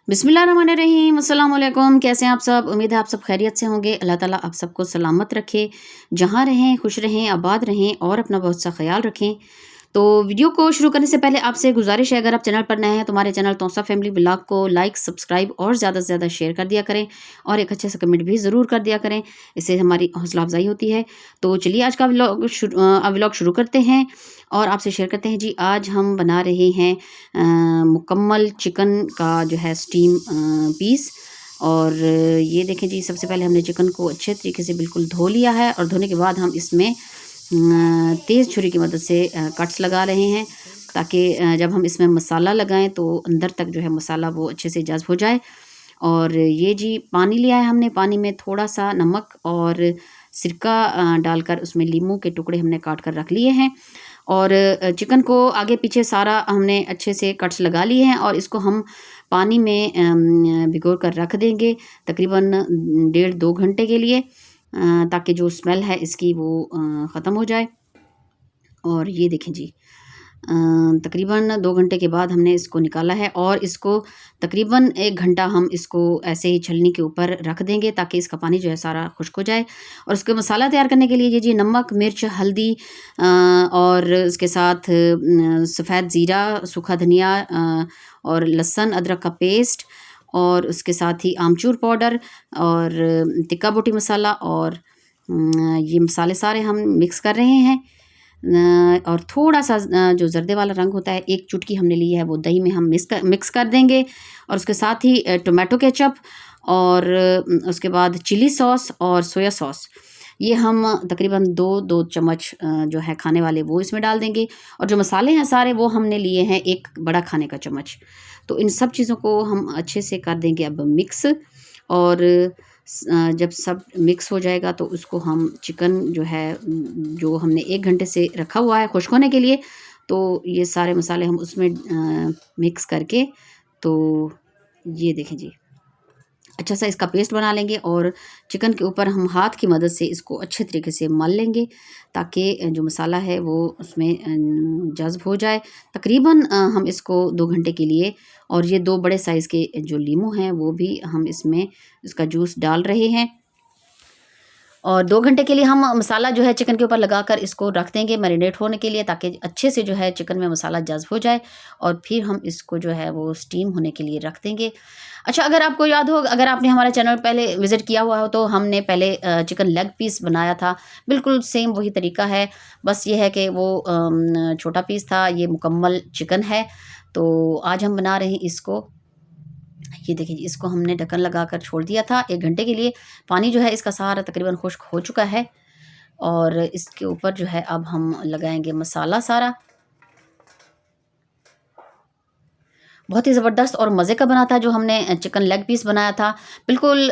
बिस्मिल्लाहिर्रहमानिर्रहीम अस्सलाम वालेकुम। कैसे हैं आप सब? उम्मीद है आप सब खैरियत से होंगे। अल्लाह ताला आप सबको सलामत रखे, जहाँ रहें खुश रहें, आबाद रहें और अपना बहुत सा ख्याल रखें। तो वीडियो को शुरू करने से पहले आपसे गुजारिश है, अगर आप चैनल पर नए हैं तो हमारे चैनल तौसा फैमिली व्लॉग को लाइक सब्सक्राइब और ज़्यादा से ज़्यादा शेयर कर दिया करें और एक अच्छे से कमेंट भी ज़रूर कर दिया करें, इससे हमारी हौसला अफजाई होती है। तो चलिए आज का व्लॉग शुरू करते हैं और आपसे शेयर करते हैं जी। आज हम बना रहे हैं मुकम्मल चिकन का जो है स्टीम पीस। और ये देखें जी, सबसे पहले हमने चिकन को अच्छे तरीके से बिल्कुल धो लिया है और धोने के बाद हम इसमें तेज़ छुरी की मदद से कट्स लगा रहे हैं, ताकि जब हम इसमें मसाला लगाएं तो अंदर तक जो है मसाला वो अच्छे से जज़्ब हो जाए। और ये जी पानी लिया है हमने, पानी में थोड़ा सा नमक और सिरका डालकर उसमें लीमू के टुकड़े हमने काट कर रख लिए हैं। और चिकन को आगे पीछे सारा हमने अच्छे से कट्स लगा लिए हैं और इसको हम पानी में भिगो कर रख देंगे तकरीबन 1.5-2 घंटे के लिए, ताकि जो स्मेल है इसकी वो ख़त्म हो जाए। और ये देखें जी, तकरीबन 2 घंटे के बाद हमने इसको निकाला है और इसको तकरीबन 1 घंटा हम इसको ऐसे ही छलनी के ऊपर रख देंगे, ताकि इसका पानी जो है सारा खुश्क हो जाए। और उसके मसाला तैयार करने के लिए ये जी नमक, मिर्च, हल्दी और उसके साथ सफ़ेद ज़ीरा, सूखा धनिया और लहसुन अदरक का पेस्ट, और उसके साथ ही आमचूर पाउडर और टिक्का बोटी मसाला, और ये मसाले सारे हम मिक्स कर रहे हैं। और थोड़ा सा जो जर्दे वाला रंग होता है, 1 चुटकी हमने ली है, वो दही में हम मिक्स कर देंगे। और उसके साथ ही टोमेटो केचप और उसके बाद चिली सॉस और सोया सॉस, ये हम तकरीबन 2 चम्मच जो है खाने वाले वो इसमें डाल देंगे। और जो मसाले हैं सारे वो हमने लिए हैं 1 बड़ा खाने का चम्मच। तो इन सब चीज़ों को हम अच्छे से कर देंगे अब मिक्स। और जब सब मिक्स हो जाएगा तो उसको हम चिकन जो है, जो हमने 1 घंटे से रखा हुआ है खुश्क होने के लिए, तो ये सारे मसाले हम उसमें मिक्स करके, तो ये देखें जी अच्छा सा इसका पेस्ट बना लेंगे। और चिकन के ऊपर हम हाथ की मदद से इसको अच्छे तरीके से मल लेंगे, ताकि जो मसाला है वो उसमें जज़्ब हो जाए। तकरीबन हम इसको 2 घंटे के लिए, और ये 2 बड़े साइज़ के जो लीमू हैं वो भी हम इसमें इसका जूस डाल रहे हैं। और 2 घंटे के लिए हम मसाला जो है चिकन के ऊपर लगाकर इसको रख देंगे मैरिनेट होने के लिए, ताकि अच्छे से जो है चिकन में मसाला जज़्ब हो जाए। और फिर हम इसको जो है वो स्टीम होने के लिए रख देंगे। अच्छा, अगर आपको याद हो, अगर आपने हमारे चैनल पहले विज़िट किया हुआ हो, तो हमने पहले चिकन लेग पीस बनाया था। बिल्कुल सेम वही तरीका है, बस ये है कि वो छोटा पीस था, ये मुकम्मल चिकन है। तो आज हम बना रहे हैं इसको। ये देखिए जी, इसको हमने ढक्कन लगाकर छोड़ दिया था 1 घंटे के लिए। पानी जो है इसका सारा तकरीबन खुश्क हो चुका है। और इसके ऊपर जो है अब हम लगाएंगे मसाला सारा। बहुत ही ज़बरदस्त और मज़े का बना था जो हमने चिकन लेग पीस बनाया था, बिल्कुल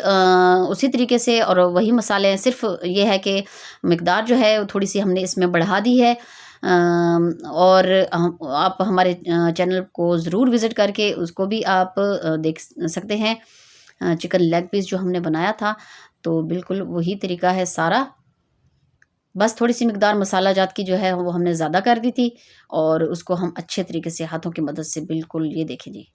उसी तरीके से, और वही मसाले हैं। सिर्फ ये है कि मिकदार जो है थोड़ी सी हमने इसमें बढ़ा दी है। और आप हमारे चैनल को ज़रूर विज़िट करके उसको भी आप देख सकते हैं। चिकन लेग पीस जो हमने बनाया था, तो बिल्कुल वही तरीका है सारा, बस थोड़ी सी मिकदार मसाला जात की जो है वो हमने ज़्यादा कर दी थी। और उसको हम अच्छे तरीके से हाथों की मदद से बिल्कुल, ये देखिए जी,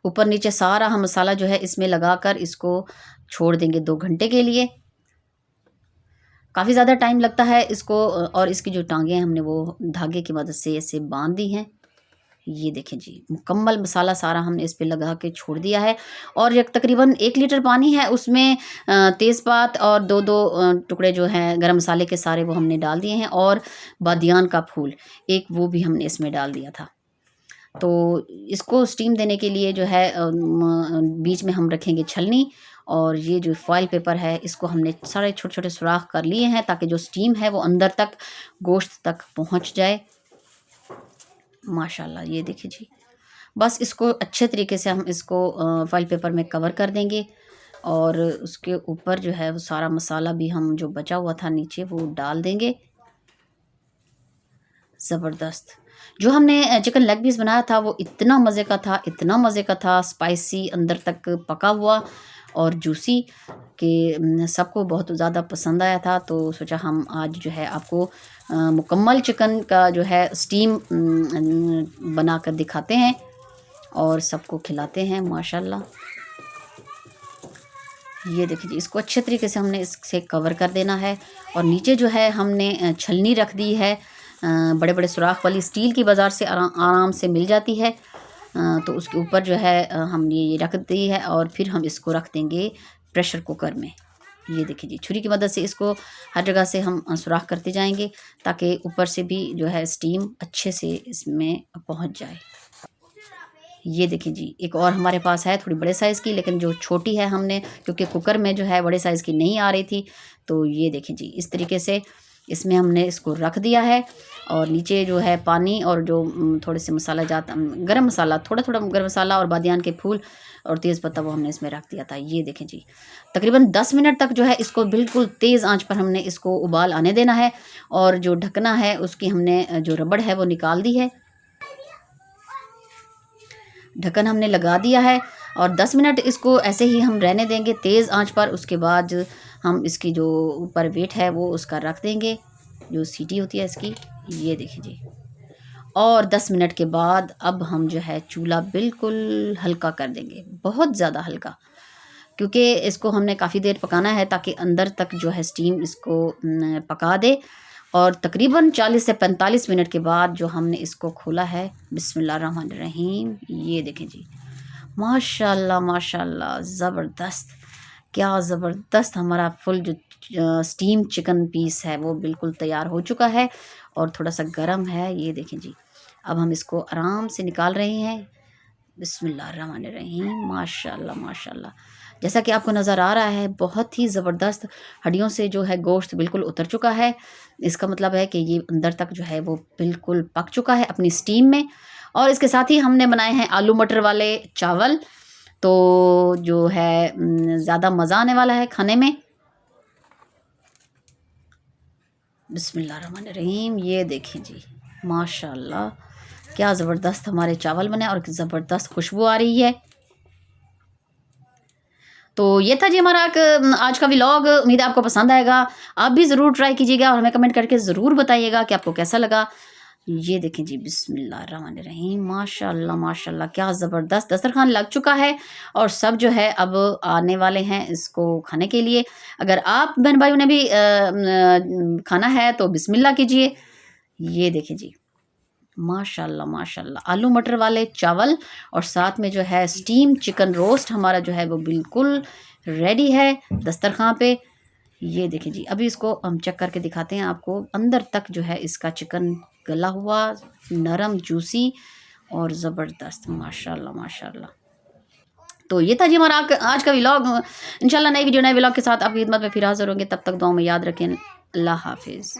ऊपर नीचे सारा हम मसाला जो है इसमें लगाकर इसको छोड़ देंगे 2 घंटे के लिए। काफ़ी ज़्यादा टाइम लगता है इसको। और इसकी जो टांगें हैं हमने वो धागे की मदद से ऐसे बांध दी हैं। ये देखें जी, मुकम्मल मसाला सारा हमने इस पे लगा के छोड़ दिया है। और एक तकरीबन 1 लीटर पानी है, उसमें तेज़पात और 2-2 टुकड़े जो हैं गरम मसाले के सारे वो हमने डाल दिए हैं। और बादियान का फूल एक, वो भी हमने इसमें डाल दिया था। तो इसको स्टीम देने के लिए जो है बीच में हम रखेंगे छलनी। और ये जो फॉइल पेपर है इसको हमने सारे छोटे-छोटे सुराख कर लिए हैं, ताकि जो स्टीम है वो अंदर तक, गोश्त तक पहुँच जाए। माशाल्लाह, ये देखिए जी, बस इसको अच्छे तरीके से हम इसको फॉइल पेपर में कवर कर देंगे। और उसके ऊपर जो है वो सारा मसाला भी हम जो बचा हुआ था नीचे वो डाल देंगे। ज़बरदस्त जो हमने चिकन लेग पीस बनाया था वो इतना मज़े का था, इतना मज़े का था, स्पाइसी, अंदर तक पका हुआ और जूसी, कि सबको बहुत ज़्यादा पसंद आया था। तो सोचा हम आज जो है आपको मुकम्मल चिकन का जो है स्टीम बना कर दिखाते हैं। और सबको खिलाते हैं माशाल्लाह। ये देखिए जी, इसको अच्छे तरीके से हमने इससे कवर कर देना है। और नीचे जो है हमने छलनी रख दी है, बड़े बड़े सुराख वाली स्टील की, बाज़ार से आराम से मिल जाती है। तो उसके ऊपर जो है हमने ये रख दी है और फिर हम इसको रख देंगे प्रेशर कुकर में। ये देखिए जी, छुरी की मदद से इसको हर जगह से हम सुराख करते जाएंगे ताकि ऊपर से भी जो है स्टीम अच्छे से इसमें पहुंच जाए। ये देखिए जी, एक और हमारे पास है थोड़ी बड़े साइज़ की, लेकिन जो छोटी है हमने, क्योंकि कुकर में जो है बड़े साइज़ की नहीं आ रही थी। तो ये देखिए जी, इस तरीके से इसमें हमने इसको रख दिया है। और नीचे जो है पानी और जो थोड़े से मसाला जाता, गरम मसाला, थोड़ा थोड़ा गरम मसाला और बादियान के फूल और तेज़ पत्ता, वो हमने इसमें रख दिया था। ये देखें जी, तकरीबन 10 मिनट तक जो है इसको बिल्कुल तेज़ आंच पर हमने इसको उबाल आने देना है। और जो ढकना है उसकी हमने जो रबड़ है वो निकाल दी है, ढक्कन हमने लगा दिया है। और 10 मिनट इसको ऐसे ही हम रहने देंगे तेज़ आंच पर। उसके बाद हम इसकी जो ऊपर वेट है वो उसका रख देंगे, जो सीटी होती है इसकी। ये देखिए जी, और 10 मिनट के बाद अब हम जो है चूल्हा बिल्कुल हल्का कर देंगे, बहुत ज़्यादा हल्का, क्योंकि इसको हमने काफ़ी देर पकाना है ताकि अंदर तक जो है स्टीम इसको पका दे। और तकरीबन 40 से 45 मिनट के बाद जो हमने इसको खोला है, बिस्मिल्लाहिर्रहमानिर्रहीम, ये देखें जी, माशाल्लाह माशाल्लाह, ज़बरदस्त, क्या ज़बरदस्त हमारा फुल जो स्टीम चिकन पीस है वो बिल्कुल तैयार हो चुका है और थोड़ा सा गर्म है। ये देखें जी, अब हम इसको आराम से निकाल रहे हैं। बिस्मिल्लाहिर्रहमानिर्रहीम, माशाल्लाह माशाल्लाह, जैसा कि आपको नज़र आ रहा है बहुत ही ज़बरदस्त हड्डियों से जो है गोश्त बिल्कुल उतर चुका है। इसका मतलब है कि ये अंदर तक जो है वो बिल्कुल पक चुका है अपनी स्टीम में। और इसके साथ ही हमने बनाए हैं आलू मटर वाले चावल, तो जो है ज़्यादा मज़ा आने वाला है खाने में। बिस्मिल्लाहिर्रहमानिर्रहीम, ये देखिए जी, माशाल्लाह, क्या ज़बरदस्त हमारे चावल बने और ज़बरदस्त खुशबू आ रही है। तो ये था जी हमारा आज का व्लॉग। उम्मीद है आपको पसंद आएगा। आप भी ज़रूर ट्राई कीजिएगा और हमें कमेंट करके ज़रूर बताइएगा कि आपको कैसा लगा। ये देखें जी, बिस्मिल्लाहिर्रहमानिर्रहीम, माशाल्लाह माशाल्लाह, क्या ज़बरदस्त दस्तरखान लग चुका है। और सब जो है अब आने वाले हैं इसको खाने के लिए। अगर आप बहन भाइयों ने भी खाना है तो बिस्मिल्लाह कीजिए। ये देखें जी, माशाल्लाह माशाल्लाह, आलू मटर वाले चावल और साथ में जो है स्टीम चिकन रोस्ट हमारा जो है वो बिल्कुल रेडी है दस्तरखान पे। ये देखें जी, अभी इसको हम चेक करके दिखाते हैं आपको। अंदर तक जो है इसका चिकन गला हुआ, नरम, जूसी और ज़बरदस्त, माशाल्लाह माशाल्लाह। तो ये था जी हमारा आज का व्लॉग। इंशाल्लाह नई वीडियो नए व्लॉग के साथ आपकी खिदमत में फिर हाज़िर होंगे। तब तक दुआ में याद रखें। अल्लाह हाफिज़।